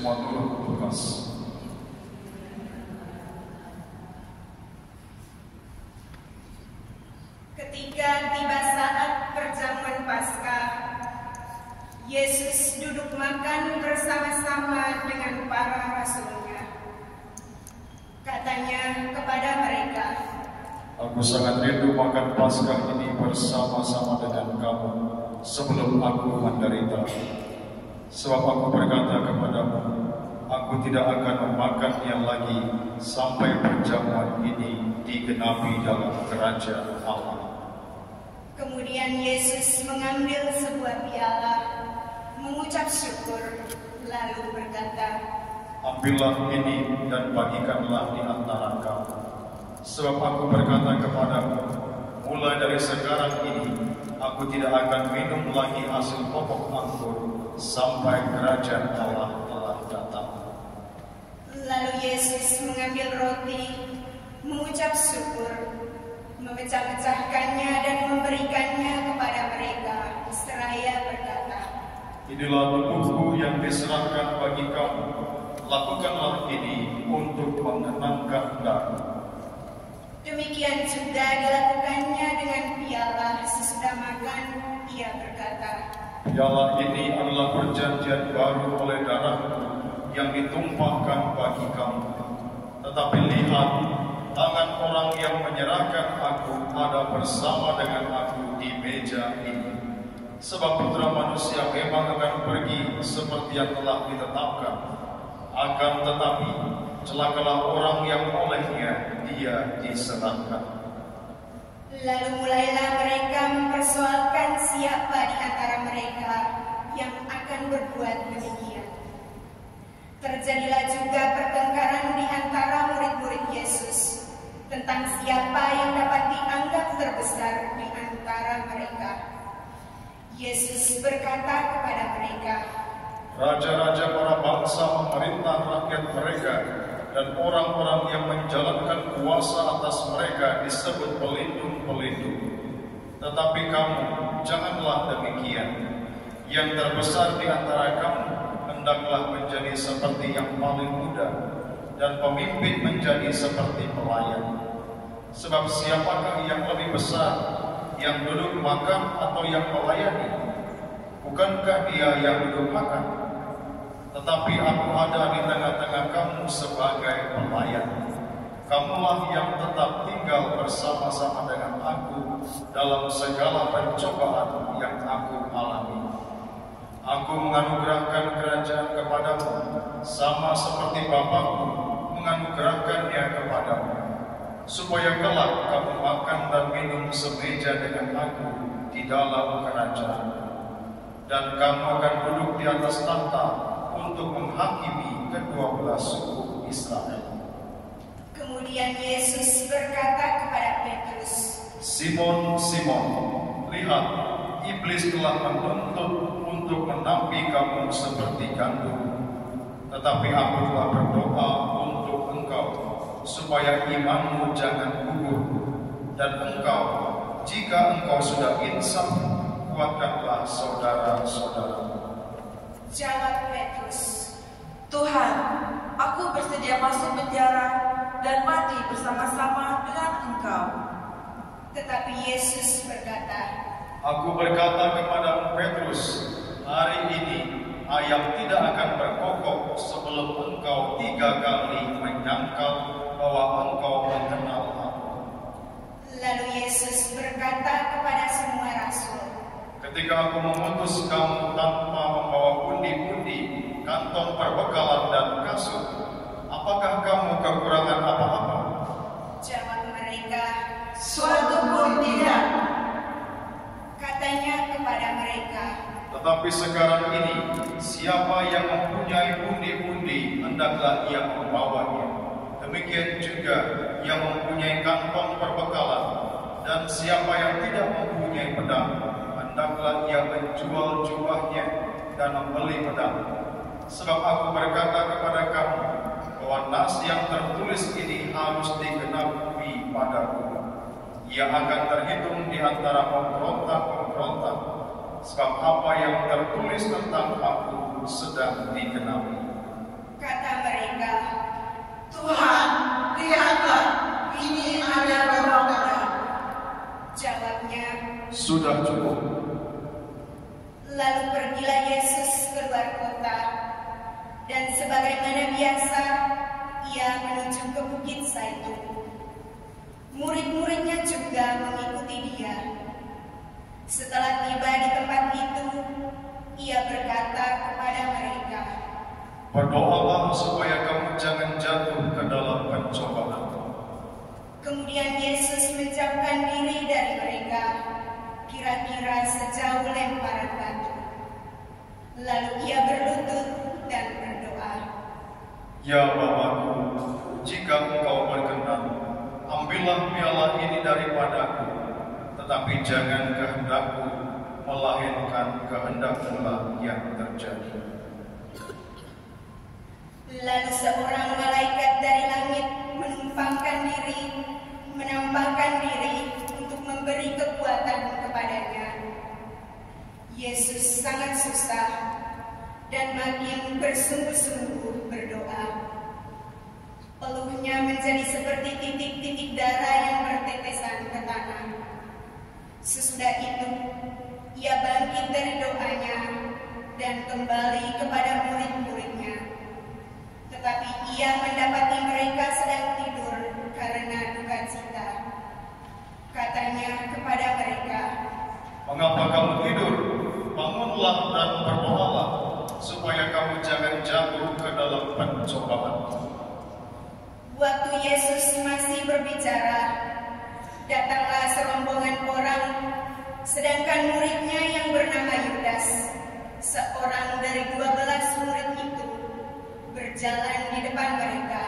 semua turut tugas. Ketika tiba saat perjamuan Paskah, Yesus duduk makan bersama-sama dengan para rasul-Nya. Katanya kepada mereka, Aku sangat rindu makan Paskah ini bersama-sama dengan kamu sebelum aku menderita. Sebab aku berkata kepadamu, aku tidak akan memakannya lagi sampai perjamuan ini digenapi dalam kerajaan Allah. Kemudian Yesus mengambil sebuah piala, mengucap syukur, lalu berkata, Ambillah ini dan bagikanlah di antara kamu. Sebab aku berkata kepadamu, mulai dari sekarang ini, aku tidak akan minum lagi hasil pokok anggur sampai kerajaan Allah telah datang. Lalu Yesus mengambil roti, mengucap syukur, memecah-mecahkannya dan memberikannya kepada mereka, seraya berkata, Inilah tubuhku yang diserahkan bagi kamu. Lakukanlah ini untuk mengenangkan aku. Demikian juga dilakukannya dengan piala sesudah makan. Ia berkata, Piala ini adalah perjanjian baru oleh darahku yang ditumpahkan bagi kamu. Tetapi lihat, tangan orang yang menyerahkan aku ada bersama dengan aku di meja ini. Sebab Putra Manusia memang akan pergi seperti yang telah ditetapkan. Akan tetapi, celakalah orang yang olehnya dia diserahkan. Lalu mulailah mereka mempersoalkan siapa di antara mereka yang akan berbuat demikian. Terjadilah juga pertengkaran di antara murid-murid Yesus tentang siapa yang dapat dianggap terbesar di antara mereka. Yesus berkata kepada mereka, Raja-raja para bangsa memerintah rakyat mereka, dan orang-orang yang menjalankan kuasa atas mereka disebut pelindung-pelindung. Tetapi kamu, janganlah demikian. Yang terbesar di antara kamu hendaklah menjadi seperti yang paling muda, dan pemimpin menjadi seperti pelayan. Sebab siapakah yang lebih besar, yang duduk makan atau yang melayani? Bukankah dia yang duduk makan? Tetapi aku ada di tengah-tengah kamu sebagai pelayan. Kamulah yang tetap tinggal bersama-sama dengan aku dalam segala pencobaan yang aku alami. Aku menganugerahkan kerajaan kepadamu, sama seperti Bapakku menganugerahkannya kepadamu, supaya kelak kamu makan dan minum semeja dengan aku di dalam kerajaan. Dan kamu akan duduk di atas tahta untuk menghakimi kedua belah suku Israel. Kemudian Yesus berkata kepada Petrus, Simon, Simon, lihat, iblis telah menuntut untuk menampi kamu seperti gandum. Tetapi aku telah berdoa untuk engkau, supaya imanmu jangan gugur. Dan engkau, jika engkau sudah insaf, kuatkanlah saudara-saudaramu. Jawab Petrus, Tuhan, aku bersedia masuk penjara dan mati bersama-sama dengan Engkau. Tetapi Yesus berkata, Aku berkata kepadamu Petrus, hari ini ayam tidak akan berkokok sebelum engkau 3 kali menyangkal bahwa engkau mengenal aku. Lalu Yesus berkata kepada semua rasul, Ketika aku mengutus kamu tanpa membawa pundi-pundi, kantong perbekalan dan kasut, apakah kamu kekurangan apa-apa? Jawab mereka, Suatu pun tidak. Katanya kepada mereka, Tetapi sekarang ini, siapa yang mempunyai pundi-pundi, hendaklah ia membawanya. Demikian juga yang mempunyai kantong perbekalan, dan siapa yang tidak mempunyai pedang, hendaklah ia menjual jubahnya dan membeli pedang. Sebab aku berkata kepada kamu, bahwa nas yang tertulis ini harus digenapi padaku. Ia akan terhitung di antara pemberontak-pemberontak, sebab apa yang tertulis tentang aku sedang digenapi. Kata mereka, Tuhan, lihatlah, ini ada rombongan. jawabnya, Sudah cukup. lalu pergilah Yesus keluar kota, dan sebagaimana biasa, ia menuju ke Bukit Zaitun. Murid-muridnya juga mengikuti dia. Setelah tiba di tempat itu, ia berkata kepada mereka, Berdoalah supaya kamu jangan jatuh ke dalam pencobaan. kemudian Yesus menjauhkan diri dari mereka, kira-kira sejauh lemparan batu. Lalu ia berlutut dan berdoa, Ya Bapa-Ku, jika Engkau berkenan, ambillah piala ini daripadaku, tetapi jangan kehendakku, melainkan kehendak-Mu yang terjadi. Lalu seorang malaikat dari langit menampakkan diri untuk memberi kekuatan kepadanya. Yesus sangat susah dan makin bersungguh-sungguh berdoa. Peluhnya menjadi seperti titik-titik darah yang bertetesan ke tanah. Sesudah itu, ia bangkit dari doanya dan kembali kepada murid-muridnya. Tetapi ia mendapati mereka sedang tidur karena duka cita. Katanya kepada mereka, Mengapa kamu tidur? Bangunlah dan berdoalah, supaya kamu jangan jatuh ke dalam pencobaan. waktu Yesus masih berbicara, datanglah serombongan orang, sedangkan muridnya yang bernama Yudas, seorang dari 12 murid itu, berjalan di depan mereka.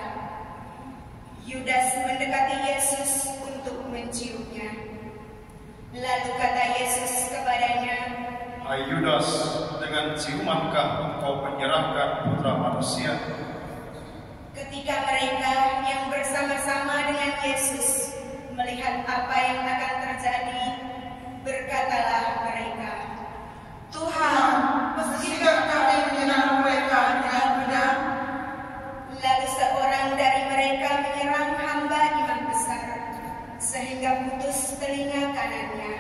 Yudas mendekati Yesus untuk menciumnya. Lalu kata Yesus kepadanya, Hai Yudas, dengan ciumankah engkau menyerahkan putra manusia? ketika mereka yang bersama-sama dengan Yesus melihat apa yang akan terjadi, berkatalah mereka, Tuhan, meskipun kami menyerang mereka dengan pedang? Lalu seorang dari mereka menyerang hamba imam besar, sehingga putus telinga kanannya.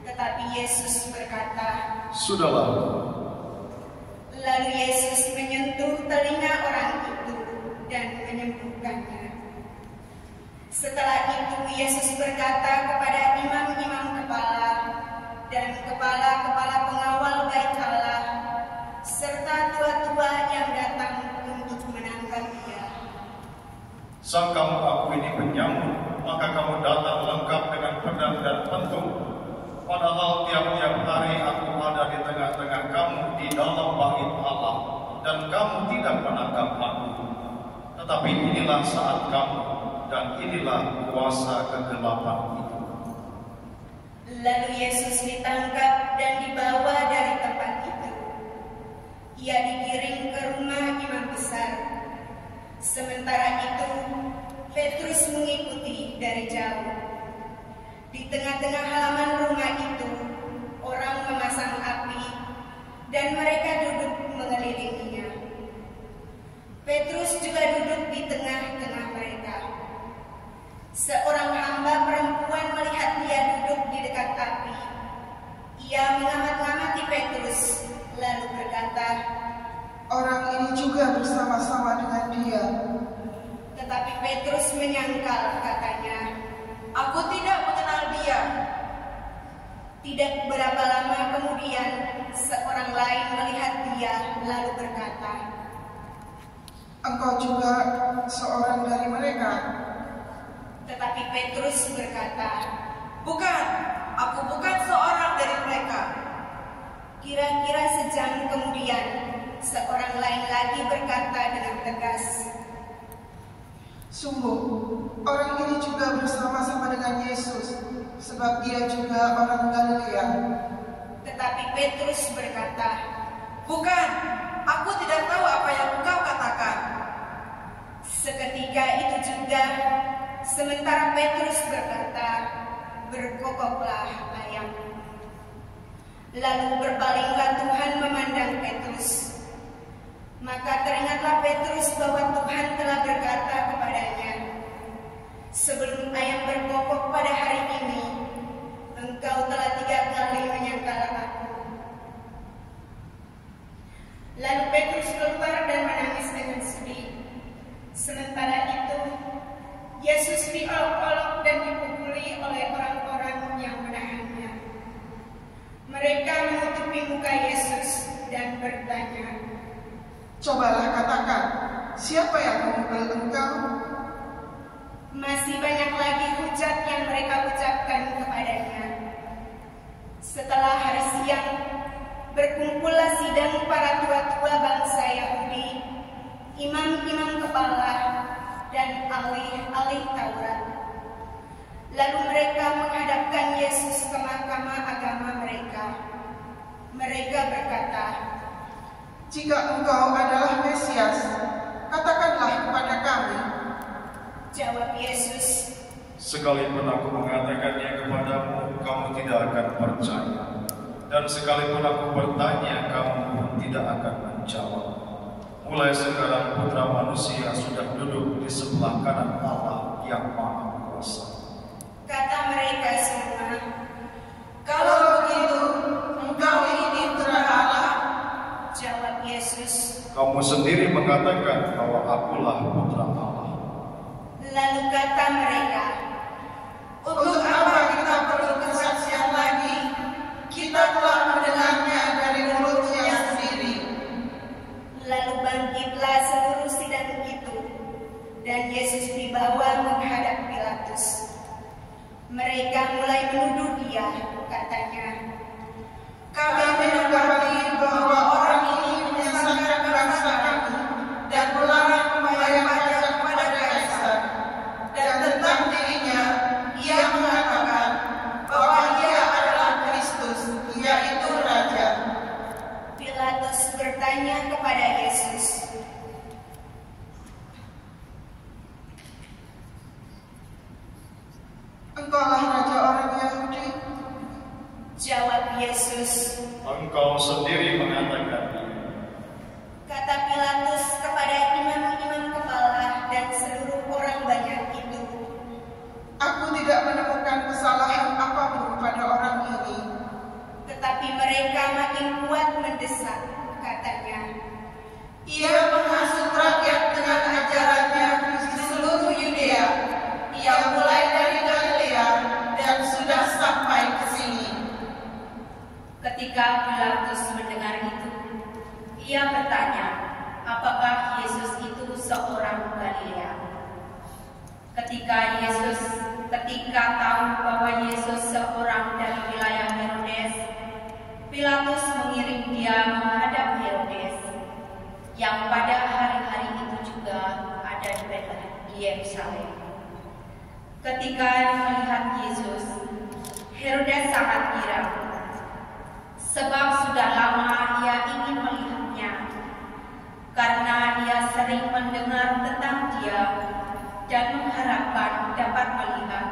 Tetapi Yesus berkata, Sudahlah. lalu Yesus menyentuh telinga orang itu dan menyembuhkannya. Setelah itu Yesus berkata kepada imam-imam kepala dan kepala-kepala pengawal bait Allah, serta tua-tua yang datang untuk menangkap dia. Sang kamu aku ini penyamun, maka kamu datang lengkap dengan pedang dan pentung. Padahal tiap-tiap hari aku ada di tengah-tengah kamu di dalam bait Allah, dan kamu tidak menangkap aku. Tetapi inilah saat kamu, dan inilah kuasa kegelapan itu. Lalu Yesus ditangkap dan dibawa dari tempat itu. Ia digiring ke rumah imam besar. Sementara itu, Petrus mengikuti dari jauh. Di tengah-tengah halaman rumah itu, orang memasang api, dan mereka duduk mengelilinginya. Petrus juga duduk di tengah-tengah mereka. Seorang hamba perempuan melihat dia duduk di dekat api. Ia mengamat-ngamati Petrus, lalu berkata, Orang ini juga bersama-sama dengan dia. tetapi Petrus menyangkal, katanya, Aku tidak mengenal dia. Tidak berapa lama kemudian, seorang lain melihat dia, lalu berkata, Engkau juga seorang dari mereka. tetapi Petrus berkata, Bukan, aku bukan seorang dari mereka. Kira-kira sejam kemudian, seorang lain lagi berkata dengan tegas, Sungguh, orang ini juga bersama-sama dengan Yesus, sebab dia juga orang Galilea. tetapi Petrus berkata, Bukan, aku tidak tahu apa yang engkau katakan. seketika itu juga, sementara Petrus berkata, berkokoklah ayam. Lalu berpalinglah Tuhan memandang Petrus. Maka teringatlah Petrus bahwa Tuhan telah berkata kepadanya, "Sebelum ayam berkokok pada hari ini, engkau telah 3 kali menyangkal aku." Lalu Petrus keluar dan menangis dengan sedih. Sementara itu, Yesus diolok-olok dan dipukuli oleh orang-orang yang menahannya. Mereka menutupi muka Yesus dan bertanya, "Cobalah katakan, siapa yang memukul engkau?" Masih banyak lagi hujat yang mereka ucapkan kepadanya. Setelah hari siang, berkumpullah sidang para tua-tua bangsa Yahudi, imam-imam kepala, dan ahli-ahli Taurat. Lalu mereka menghadapkan Yesus ke mahkamah agama mereka. Mereka berkata, "Jika engkau adalah Mesias, katakanlah kepada kami." Jawab Yesus, Sekalipun aku mengatakannya kepadamu, kamu tidak akan percaya. Dan sekalipun aku bertanya, kamu pun tidak akan menjawab. Mulai sekarang Putra Manusia sudah duduk di sebelah kanan Allah yang Maha Kuasa. Kata mereka semua, Kalau begitu, engkau ini Putra Allah. Jawab Yesus, Kamu sendiri mengatakan bahwa akulah Putra Allah. lalu kata mereka, Untuk apa kita perlu kesaksian lagi? Kita telah mendengarnya dari mulutnya sendiri. Lalu bangkitlah seluruh sidang itu, dan Yesus dibawa menghadap Pilatus. Mereka mulai menuduh dia, katanya, Kami mendapati bahwa orang ini menyesatkan bangsa kami dan melarang membayar pajak kepada Kaisar. Dan tentang dirinya, ia mengatakan bahwa ia adalah Kristus, yaitu Raja. Pilatus bertanya kepada Yesus, "Engkaulah raja orang Yahudi?" jawab Yesus. Engkau sendiri mengatakannya. Kata Pilatus kepada imam-imam kepala dan seluruh orang banyak itu, "Aku tidak menemukan kesalahan apapun pada orang ini." tetapi mereka makin kuat mendesak, katanya, Ia menghasut rakyat dengan ajarannya di seluruh Yudea. Ia mulai dari Galilea dan sudah sampai ke sini. Ketika Pilatus mendengar itu, ia bertanya, apakah Yesus itu seorang Galilea? Ketika tahu bahwa Yesus seorang dari wilayah Herodes, Pilatus mengirim dia menghadap Herodes, yang pada hari-hari itu juga ada di Yerusalem. Ketika melihat Yesus, Herodes sangat girang, sebab sudah lama ia ingin melihatnya, karena ia sering mendengar tentang dia dan mengharapkan dapat melihat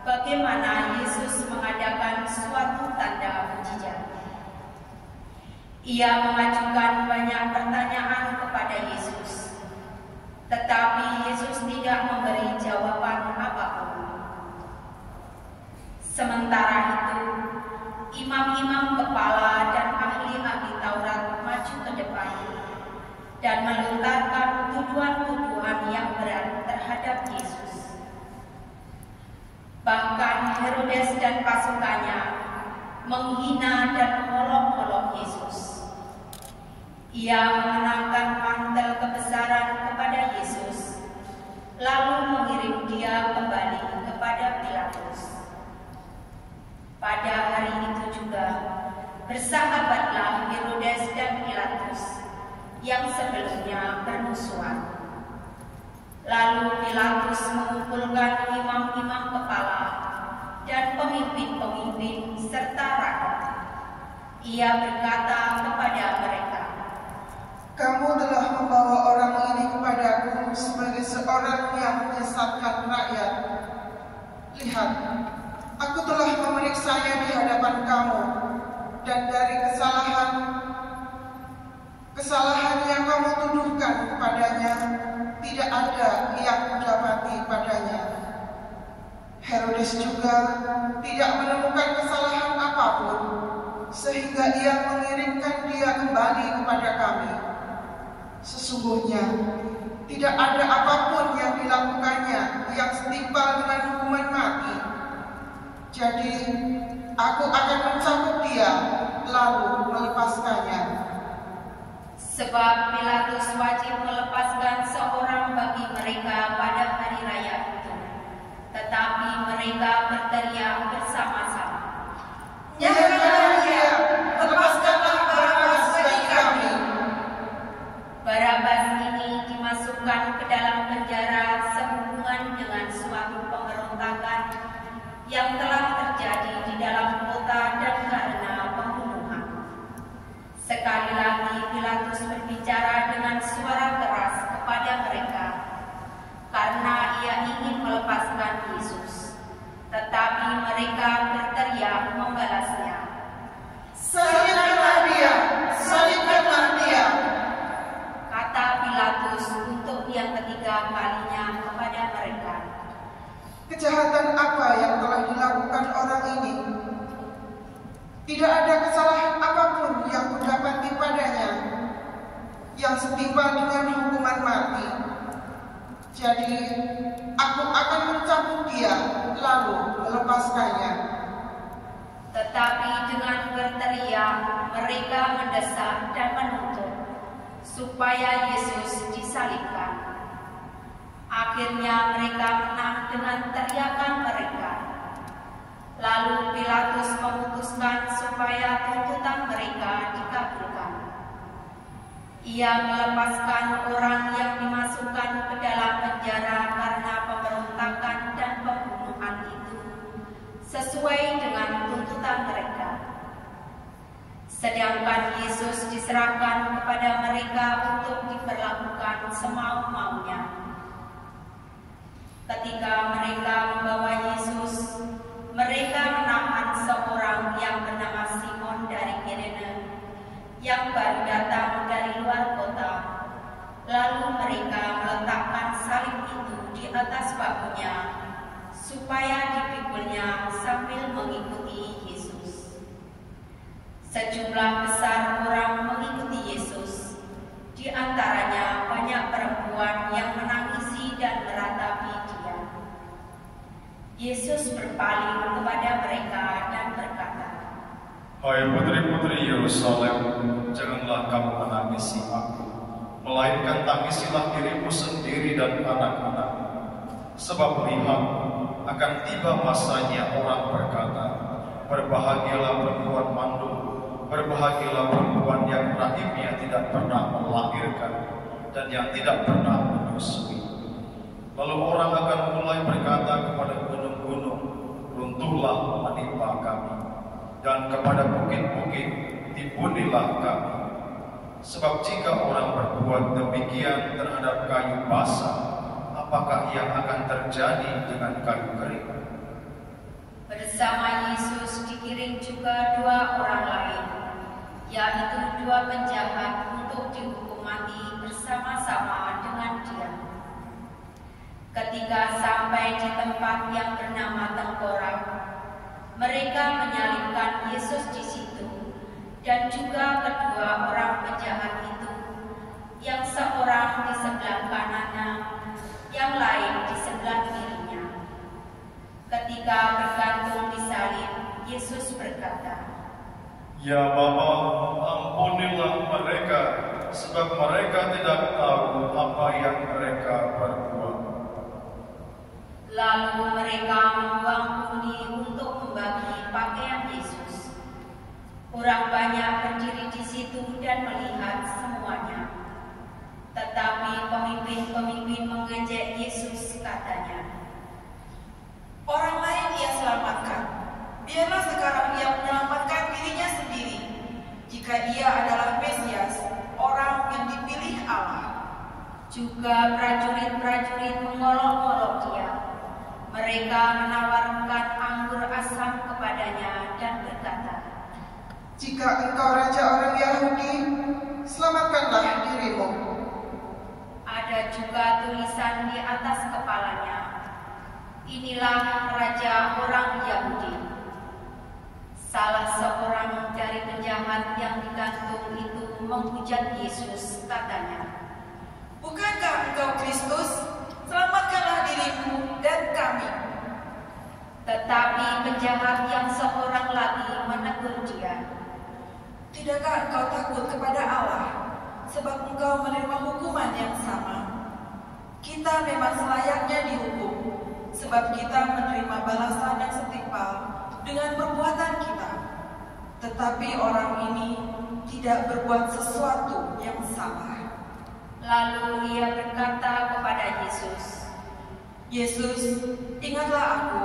bagaimana Yesus mengadakan suatu tanda mujizat. Ia mengajukan banyak pertanyaan kepada Yesus, tetapi Yesus tidak memberi jawaban apapun. Sementara itu, imam-imam kepala dan ahli-ahli Taurat maju ke depan dan melontarkan tuduhan-tuduhan yang berat terhadap Yesus. Bahkan Herodes dan pasukannya menghina dan mengolok-olok Yesus. Ia mengenakan mantel kebesaran kepada Yesus, lalu mengirim dia kembali kepada Pilatus. Pada hari itu juga bersahabatlah Herodes dan Pilatus yang sebelumnya bermusuhan. Lalu Pilatus mengumpulkan imam-imam kepala dan pemimpin-pemimpin serta rakyat. Ia berkata kepada mereka, "Kamu telah membawa orang ini kepadaku sebagai seorang yang menyesatkan rakyat. Lihat, aku telah memeriksanya di hadapan kamu, dan dari kesalahan Kesalahan yang kamu tuduhkan kepadanya tidak ada yang kudapati padanya. Herodes juga tidak menemukan kesalahan apapun, sehingga ia mengirimkan dia kembali kepada kami. Sesungguhnya tidak ada apapun yang dilakukannya yang setimpal dengan hukuman mati. Jadi aku akan mencabut dia lalu melepaskannya. Sebab Pilatus wajib melepaskan seorang bagi mereka pada hari raya itu. Tetapi mereka berteriak bersama-sama, "Nyatakanlah dia, lepaskanlah Barabas bagi kami." Barabas ini dimasukkan ke dalam penjara sehubungan dengan suatu pemberontakan yang telah terjadi di dalam kota dan karena pembunuhan. Sekali lagi Pilatus berbicara dengan suara keras kepada mereka karena ia ingin melepaskan Yesus. Tetapi mereka berteriak membalasnya, "Salibkanlah dia, salibkanlah dia." Kata Pilatus untuk yang ketiga kalinya kepada mereka, Kejahatan apa yang telah dilakukan orang ini? Tidak ada kesalahan apapun yang kudapati padanya yang setimpal dengan hukuman mati. Jadi aku akan mencabut dia lalu melepaskannya. Tetapi dengan berteriak mereka mendesak dan menuntut supaya Yesus disalibkan. Akhirnya mereka menang dengan teriakan mereka. Lalu Pilatus memutuskan supaya tuntutan mereka dikabulkan. Ia melepaskan orang yang dimasukkan ke dalam penjara karena pemberontakan dan pembunuhan itu, sesuai dengan tuntutan mereka. Sedangkan Yesus diserahkan kepada mereka untuk diperlakukan semau-maunya. Ketika mereka membawa Yesus, mereka menahan seorang yang bernama Simon dari Kirene yang baru datang dari luar kota. Lalu mereka meletakkan salib itu di atas bahunya supaya dipikulnya sambil mengikuti Yesus. Sejumlah besar orang mengikuti Yesus, di antaranya banyak perempuan yang menangisi dan meratapi dia. Yesus berpaling kepada mereka dan berkata, "Hai putri-putri Yerusalem, janganlah kamu menangisi aku, melainkan tangisilah dirimu sendiri dan anak-anak. Sebab lihat, akan tiba masanya orang berkata, berbahagialah perempuan mandul, berbahagialah perempuan yang rahimnya tidak pernah melahirkan dan yang tidak pernah menyusui. Lalu orang akan mulai berkata kepada gunung-gunung, runtuhlah menimpa kami, dan kepada bukit-bukit, timbunilah kami. Sebab jika orang berbuat demikian terhadap kayu basah, apakah yang akan terjadi dengan kayu kering?" Bersama Yesus dikirim juga dua orang lain, yaitu dua penjahat untuk dihukum mati bersama-sama dengan dia. Ketika sampai di tempat yang bernama Tengkorak, mereka menyalibkan Yesus di situ, dan juga kedua orang penjahat itu, yang seorang di sebelah kanannya, yang lain di sebelah kirinya. Ketika bergantung di salib, Yesus berkata, "Ya Bapa, ampunilah mereka, sebab mereka tidak tahu apa yang mereka perbuat." Lalu mereka membuang pundi untuk membagi pakaian Yesus. Orang banyak berdiri di situ dan melihat semuanya. Tetapi pemimpin-pemimpin mengejek Yesus, katanya, Orang lain ia selamatkan. Biarlah sekarang ia menyelamatkan dirinya sendiri. Jika ia adalah Mesias, orang yang dipilih Allah. Juga prajurit-prajurit mengolok-olok dia. Mereka menawarkan anggur asam kepadanya dan berkata, "Jika engkau raja orang Yahudi, selamatkanlah dirimu. Ada juga tulisan di atas kepalanya, "Inilah Raja orang Yahudi." Salah seorang dari penjahat yang digantung itu menghujat Yesus, katanya, "Bukankah engkau Kristus? Selamatkanlah dirimu dan kami." Tetapi penjahat yang seorang lagi menegur dia, "Tidakkah engkau takut kepada Allah, sebab engkau menerima hukuman yang sama? Kita memang selayaknya dihukum, sebab kita menerima balasan yang setimpal dengan perbuatan kita. Tetapi orang ini tidak berbuat sesuatu yang salah." Lalu ia berkata kepada Yesus, "Yesus, ingatlah aku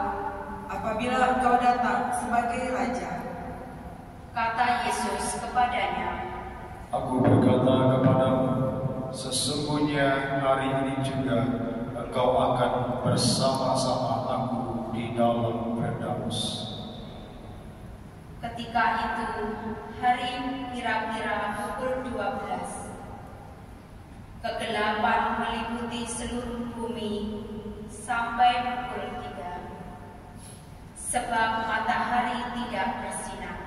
apabila engkau datang sebagai Raja." Kata Yesus kepadanya, Aku berkata kepadamu, sesungguhnya hari ini juga engkau akan bersama-sama aku di dalam Firdaus. ketika itu hari kira-kira pukul 12. Kegelapan meliputi seluruh bumi sampai pukul 3, sebab matahari tidak bersinar.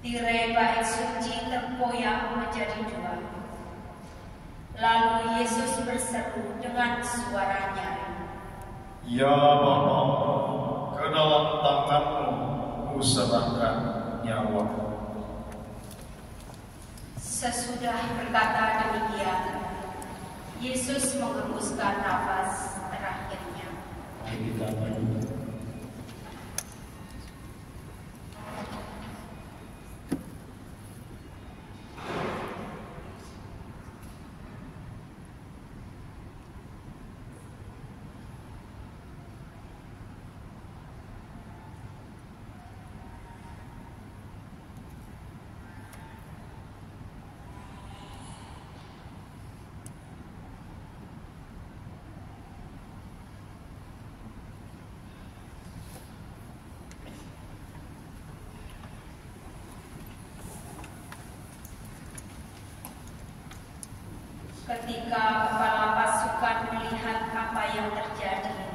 Tirai bait suci terkoyak menjadi 2. Lalu Yesus berseru dengan suara nyaring, Ya Bapa, ke dalam tangan-Mu kuserahkan nyawaku. Sesudah berkata demikian, Yesus menghembuskan nafas terakhirnya. Mari kita berdua. Ketika kepala pasukan melihat apa yang terjadi,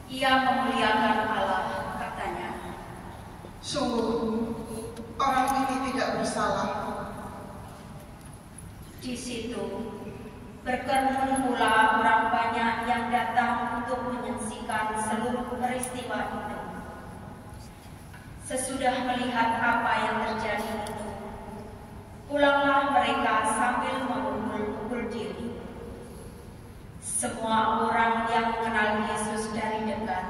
ia memuliakan Allah, katanya, Sungguh, orang ini tidak bersalah. Di situ berkerumun pula orang banyak yang datang untuk menyaksikan seluruh peristiwa itu. Sesudah melihat apa yang terjadi itu, pulanglah mereka sambil memukul-mukul diri. Semua orang yang mengenal Yesus dari dekat,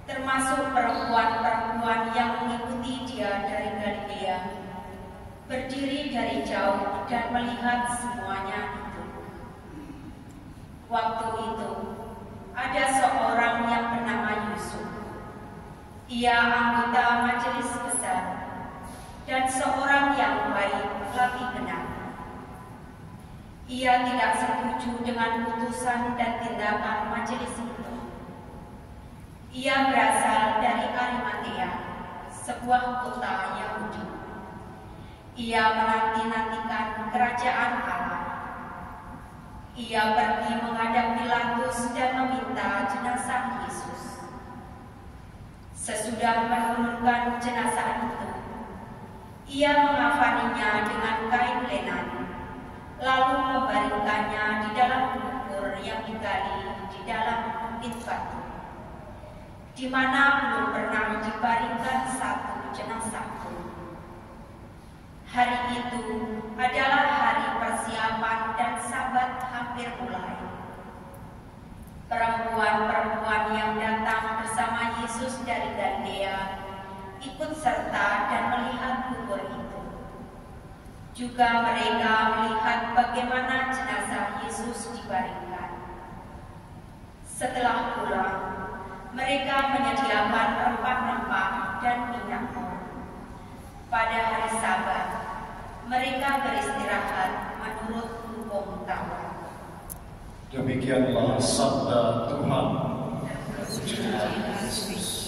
termasuk perempuan-perempuan yang mengikuti Dia dari Galilea, berdiri dari jauh dan melihat semuanya itu. Waktu itu, ada seorang yang bernama Yusuf. Ia anggota majelis besar dan seorang yang baik lagi benar. Ia tidak setuju dengan putusan dan tindakan majelis itu. Ia berasal dari Arimatea, sebuah kota Yahudi. Ia menanti-nantikan kerajaan Allah. Ia pergi menghadap Pilatus dan meminta jenazah Yesus. Sesudah menurunkan jenazah itu, ia mengafaninya dengan kain lenan, lalu membaringkannya di dalam kubur yang digali di dalam bukit batu, di mana belum pernah dibaringkan satu jenazah pun. Hari itu adalah hari persiapan dan Sabat hampir mulai. Perempuan-perempuan yang datang bersama Yesus dari Galilea ikut serta dan melihat kubur itu. Juga mereka melihat bagaimana jenazah Yesus dibaringkan. Setelah pulang, mereka menyediakan rempah-rempah dan minyak mur. Pada hari Sabat, mereka beristirahat menurut hukum Taurat. Demikianlah sabda Tuhan. Puji Yesus.